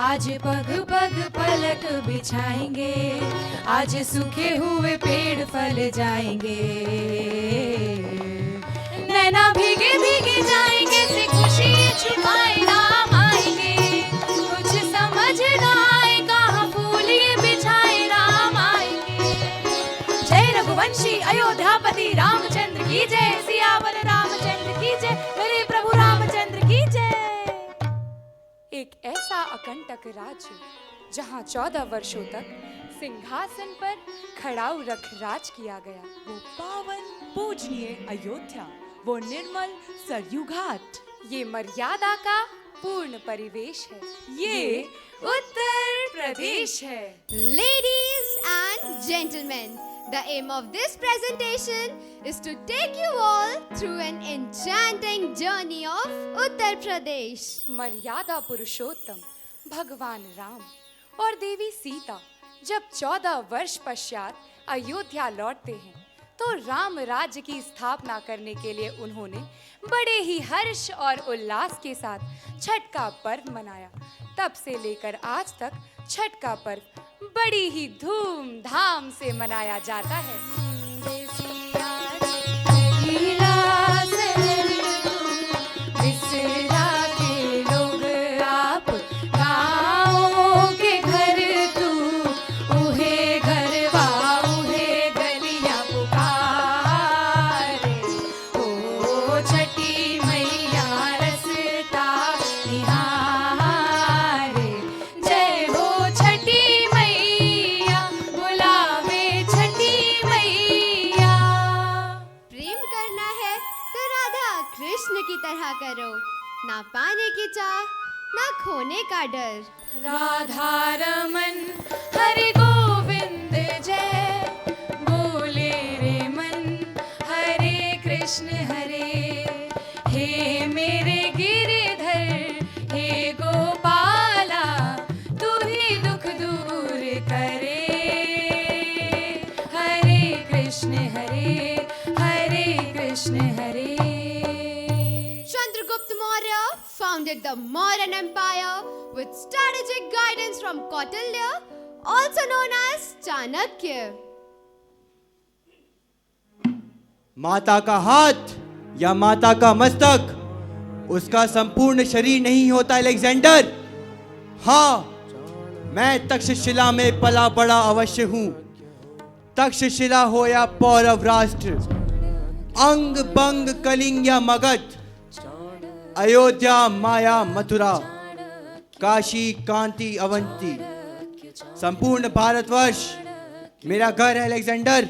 आज पग पग पलक बिछाएंगे, आज सूखे हुए पेड़ फल जाएंगे। नैना भीगे भीगे जाएंगे से खुशी छुपाए राम आएंगे। कुछ समझ ना आए कहाँ फूल ये बिछाए राम आएंगे। जय रघुवंशी अयोध्यापति रामचंद्र की जय, सियावर रामचंद्र की जय, मेरे प्रभु रामचंद्र की जय। एक ऐसा अकंटक राज्य जहाँ 14 वर्षों तक सिंहासन पर खड़ाऊ रख राज किया गया। वो पावन पूजनीय अयोध्या, वो निर्मल सरयू घाट, ये मर्यादा का पूर्ण परिवेश है, ये उत्तर प्रदेश है। Ladies and gentlemen, the aim of this presentation is to take you all through an enchanting journey of Uttar Pradesh. मर्यादा पुरुषोत्तम भगवान राम और देवी सीता जब 14 वर्ष पश्चात अयोध्या लौटते हैं तो राम राज्य की स्थापना करने के लिए उन्होंने बड़े ही हर्ष और उल्लास के साथ छठ का पर्व मनाया। तब से लेकर आज तक छठ का पर्व बड़ी ही धूमधाम से मनाया जाता है। करो, ना पाने की चाह ना खोने का डर। राधा रमन हरि गोविंद जय, बोले रे मन हरे कृष्ण हरे। हे मेरे गिरधर हे गोपाला, तू ही दुख दूर करे। हरे कृष्ण हरे कृष्ण हरे। Founded the Mauryan Empire with strategic guidance from Kautilya, also known as Chanakya. माता का हाथ या माता का मस्तक, उसका संपूर्ण शरीर नहीं होता अलेक्जेंडर। हाँ, मैं तक्षशिला में पला बड़ा अवश्य हूँ। तक्षशिला हो या पौरव राष्ट्र, अंग बंग कलिंग या मगध, अयोध्या माया मथुरा, काशी कांति अवंती, संपूर्ण भारतवर्ष मेरा घर है Alexander.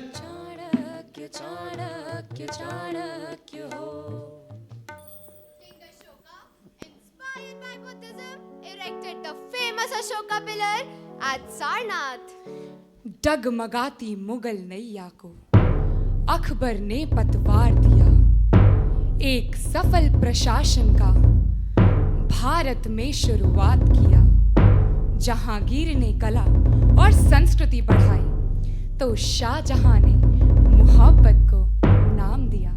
King Ashoka, inspired by Buddhism, erected the famous Ashoka pillar at Sarnath. डगमगाती मुगल नैया को अकबर ने पतवार दिया। एक सफल प्रशासन का भारत में शुरुआत किया। जहांगीर ने कला और संस्कृति बढ़ाई तो शाहजहां ने मोहब्बत को नाम दिया।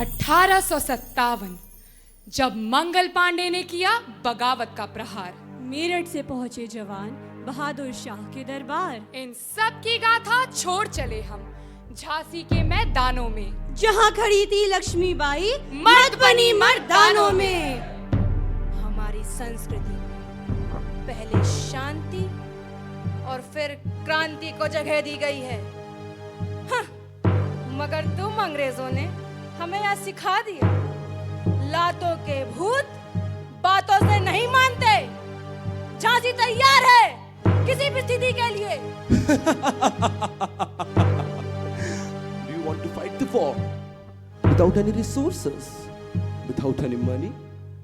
1857 जब मंगल पांडे ने किया बगावत का प्रहार, मेरठ से पहुंचे जवान बहादुर शाह के दरबार। इन सब की गाथा छोड़ चले हम झांसी के मैदानों में, जहाँ खड़ी थी लक्ष्मीबाई मर्द बनी मर्दानों में। हमारी संस्कृति पहले शांति और फिर क्रांति को जगह दी गई है। हाँ, मगर तुम अंग्रेजों ने हमें यह सिखा दिया, लातों के भूत बातों से नहीं मानते। झांसी तैयार है किसी भी स्थिति के लिए। You want to fight the war without any resources, without any money?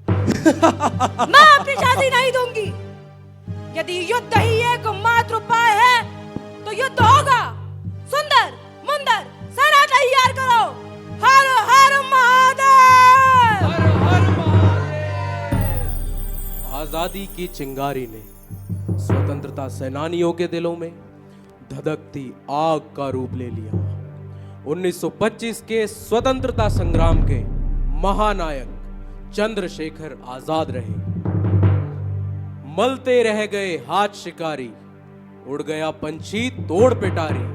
मैं अपनी झांसी नहीं दूंगी। यदि युद्ध ही एकमात्र उपाय है तो युद्ध होगा। सुंदर मुंदर सेना तैयार करो। हर हर महादेव। हर हर महादेव। आजादी की चिंगारी ने स्वतंत्रता सेनानियों के दिलों में धधकती आग का रूप ले लिया। 1925 के स्वतंत्रता संग्राम के महानायक चंद्रशेखर आजाद रहे। मलते रह गए हाथ शिकारी, उड़ गया पंछी तोड़ पिटारी,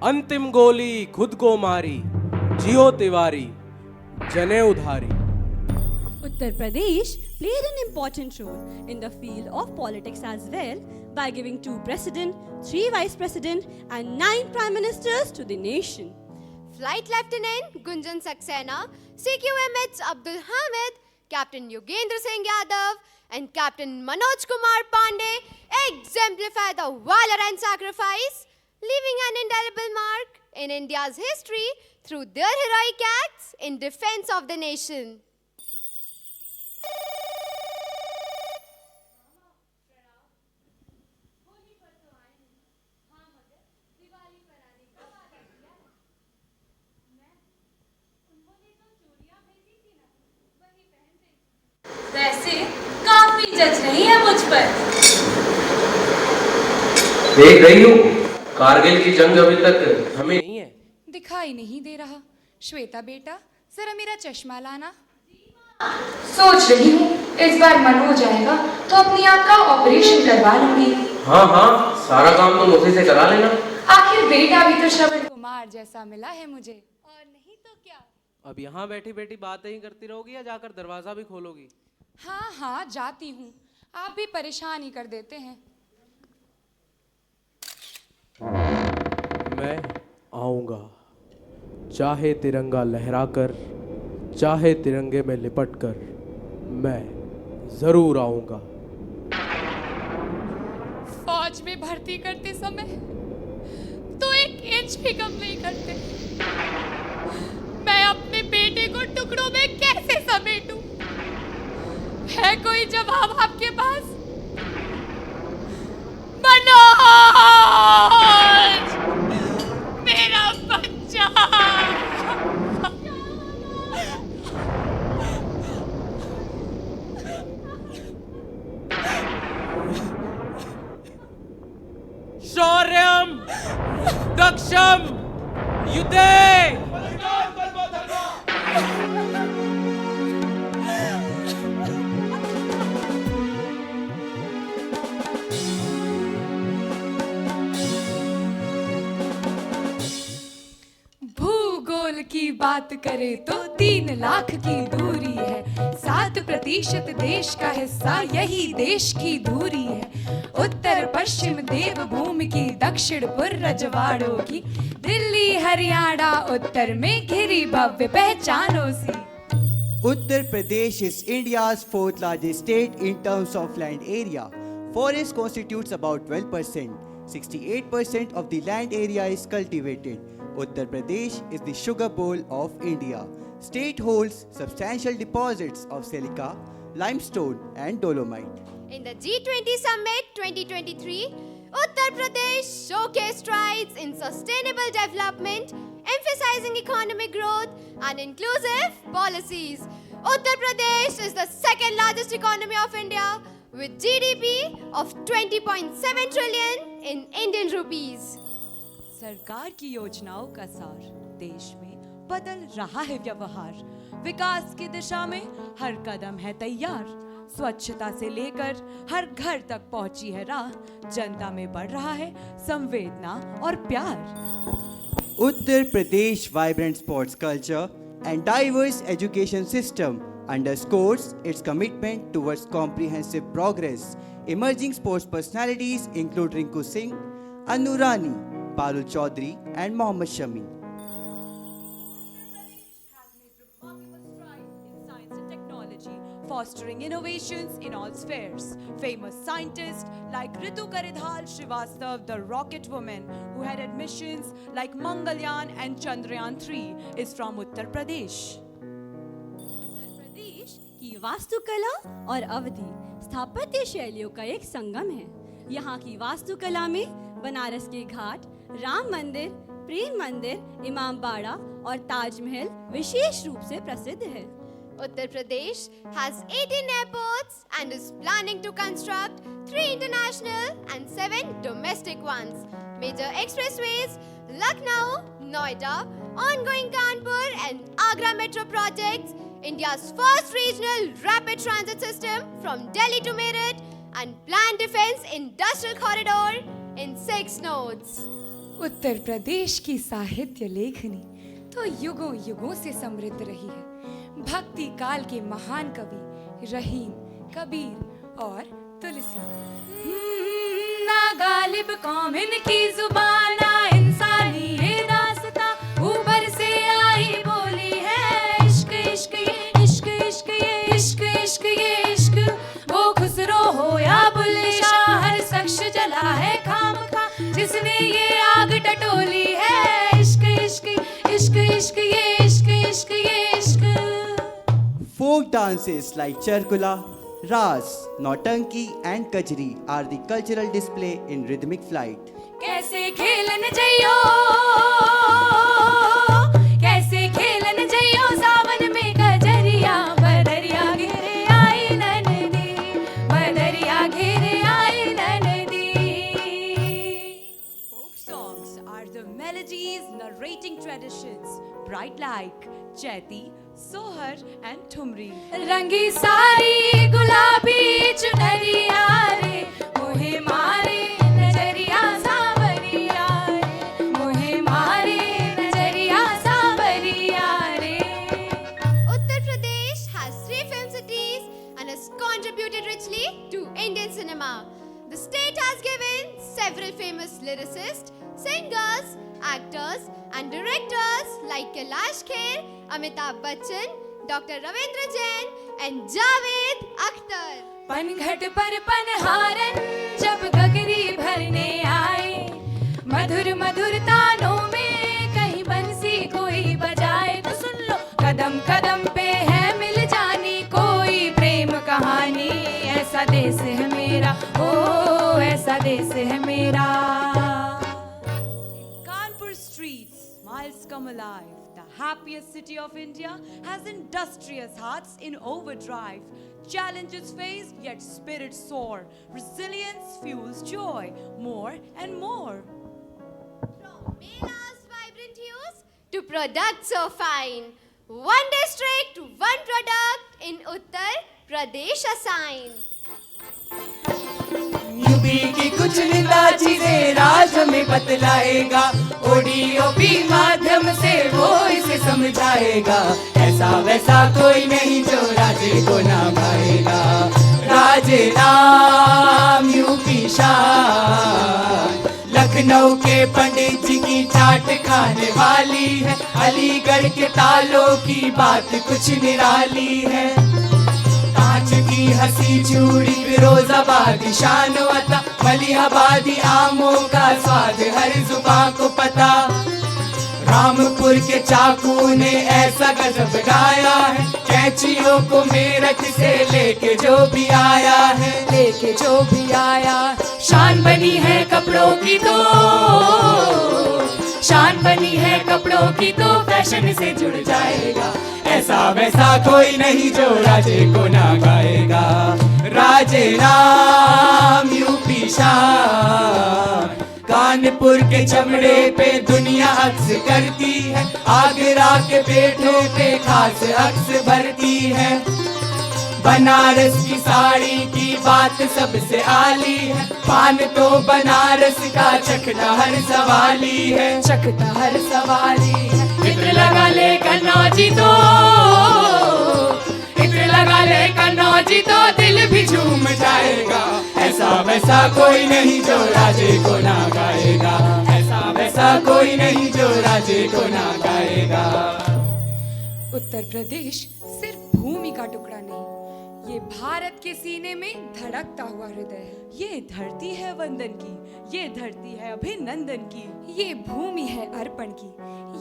अंतिम गोली खुद को मारी, जियो तिवारी जने उधारी। Uttar Pradesh played an important role in the field of politics as well by giving 2 president, 3 vice president and 9 prime ministers to the nation. Flight Lieutenant Gunjan Saxena, CQMH Abdul Hamid, Captain Yogendra Singh Yadav, and Captain Manoj Kumar Pandey exemplify the valor and sacrifice, leaving an indelible mark in India's history through their heroic acts in defense of the nation. वैसे काफी जज रही है मुझ पर। देख रही हूँ, कारगिल की जंग अभी तक हमें नहीं है। दिखाई नहीं दे रहा। श्वेता बेटा, जरा मेरा चश्मा लाना। सोच रही हूँ इस बार मनोज आएगा तो अपनी आँख का ऑपरेशन करवा लूंगी। हाँ हाँ, सारा काम तो मुझे से करा लेना। आखिर बेटा भी तो श्रवण कुमार जैसा मिला है मुझे, और नहीं तो क्या। अब यहाँ बैठी बैठी बातें ही करती रहोगी या जाकर दरवाजा भी खोलोगी? हाँ हाँ, जाती हूँ, आप भी परेशान ही कर देते हैं। मैं आऊंगा, चाहे तिरंगा लहराकर, चाहे तिरंगे में लिपटकर, मैं जरूर आऊंगा। फौज में भर्ती करते समय तो 1 इंच भी कम नहीं करते। मैं अपने बेटे को टुकड़ों में कैसे समेटूं? है कोई जवाब आपके पास? मनोज, मेरा बच्चा। शौर्यम दक्षम युद्धे। भूगोल की बात करें तो 3 लाख की दूरी है, 7% देश का हिस्सा यही देश की दूरी है। उत्तर पश्चिम देवभूमि की, दक्षिण पूर्व रजवाड़ों की, दिल्ली हरियाणा उत्तर में घिरी भव्य पहचानों सी। Uttar Pradesh is India's 4th largest state in terms of land area. Forest constitutes about 12%. 68% of the land area is cultivated. Uttar Pradesh is the sugar bowl of India. State holds substantial deposits of silica, limestone and dolomite. In the G20 Summit 2023, Uttar Pradesh showcased strides in sustainable development, emphasizing economic growth and inclusive policies. Uttar Pradesh is the 2nd largest economy of India with GDP of 20.7 trillion in Indian rupees. सरकार की योजनाओं का सार देश में बदल रहा है व्यवहार। विकास की दिशा में हर कदम है तैयार। स्वच्छता से लेकर हर घर तक पहुंची है राह। जनता में बढ़ रहा है संवेदना और प्यार। Uttar Pradesh vibrant sports culture and diverse education system underscores its commitment towards comprehensive progress. Emerging sports personalities include Rinku Singh, Anu Rani, Parul Chaudhary and Mohammad Shami. Fostering innovations in all spheres. Famous scientists like Ritu Karidhal Srivastav, the rocket woman who had missions like Mangalyaan and Chandrayaan 3, is from Uttar Pradesh. Uttar Pradesh की वास्तुकला और अवधि स्थापत्य शैलियों का एक संगम है। यहाँ की वास्तुकला में बनारस के घाट, राम मंदिर, प्रेम मंदिर, इमाम बाड़ा और ताजमहल विशेष रूप से प्रसिद्ध है। Uttar Pradesh has 18 airports and is planning to construct 3 international and 7 domestic ones. Major expressways, Lucknow, Noida, ongoing Kanpur and Agra metro projects, India's first regional rapid transit system from Delhi to Meerut, and Plan Defense Industrial Corridor in 6 notes. Uttar Pradesh की साहित्य लेखनी तो युगों युगों से समृद्ध रही है। भक्ति काल के महान कवि रहीम, कबीर और तुलसी। ना गालिब कौम इनकी जुबान, ना इंसानी ये दास्तां, ऊपर से आई बोली है इश्क इश्क ये इश्क इश्क ये इश्क इश्क ये इश्क। वो खुसरो हो या बुल्ले शाह, हर शख्स जला है खामखा जिसने ये आग टटोली है इश्क इश्क इश्क इश्क ये इश्क इश्क ये इश्क। Folk dances like Charkula, Ras, Nautanki and Kajri are the cultural display in rhythmic flight. कैसे खेलन जइयो, कैसे खेलन जइयो सावन में कजरिया, बदरिया घेरे आई ननदी, बदरिया घेरे आई ननदी। Folk songs are the melodies narrating traditions, bright like Chaiti, Sohar and Thumri. रंगी सारी गुलाबी चुनरिया रे, मोहे मारे नजरिया सावरिया रे, मोहे मारे नजरिया सावरिया रे। Uttar Pradesh has 3 film cities and has contributed richly to Indian cinema. The state has given several famous lyricists, singers, actors and directors like Kailash Kher, Amitabh Bachchan, Dr. Ravindra Jain and Javed Akhtar. पनघट पर पनहारन जब गगरी भरने आए, मधुर मधुर तानों में कहीं बंसी कोई बजाए तो सुन लो, कदम कदम पे है मिल जानी कोई प्रेम कहानी। ऐसा देश है मेरा, ओ ऐसा देश है मेरा। Kanpur streets, smiles come alive. The happiest city of India has industrious hearts in overdrive. Challenges faced, yet spirits soar. Resilience fuels joy more and more. From Mela's vibrant hues to products so fine, one district, one product in Uttar Pradesh assigned. UP की कुछ निंदा चीजें राज में बतलाएगा, ODOP माध्यम से वो इसे समझाएगा। ऐसा वैसा कोई नहीं जो राजे को ना गाएगा। राजे नाम यूपी शान, लखनऊ के पंडित जी की चाट खाने वाली है। अलीगढ़ के तालों की बात कुछ निराली है। कांच की हंसी चूड़ी फिरोजाबादी शान अता, मलिहाबादी आमों का स्वाद हर जुबां को पता। रामपुर के चाकू ने ऐसा गजब गाया है, कैंचियों को मेरठ से लेके जो भी आया है, लेके जो भी आया। शान बनी है कपड़ों की तो, शान बनी है कपड़ों की तो फैशन से जुड़ जाएगा। ऐसा वैसा कोई नहीं जो राजे को ना गाएगा। राजे नाम यूपी शान, कानपुर के चमड़े पे दुनिया अक्स करती है। आगरा के पेठों पे खास अक्स भरती है। बनारस की साड़ी की बात सबसे आली है। पान तो बनारस का चखना हर सवाली है, चखना हर सवाली है। इत्र लगा ले कन्नौजी तो, इत्र लगा ले कन्नौजी तो दिल भी झूम जाएगा। ऐसा वैसा कोई नहीं जो राजे को ना गाएगा। ऐसा वैसा कोई नहीं जो राजे को ना गाएगा। उत्तर प्रदेश सिर्फ भूमि का टुकड़ा नहीं, ये भारत के सीने में धड़कता हुआ हृदय है। ये धरती है वंदन की, ये धरती है अभिनंदन की। ये भूमि है अर्पण की,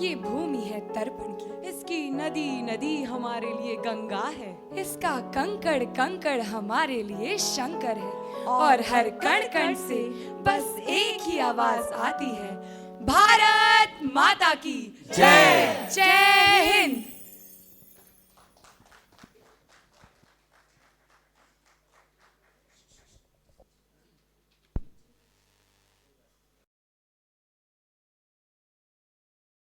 ये भूमि है तर्पण की। इसकी नदी नदी हमारे लिए गंगा है, इसका कंकड़ कंकड़ हमारे लिए शंकर है। और हर कण कण से बस एक ही आवाज आती है, भारत माता की जय। जय हिंद।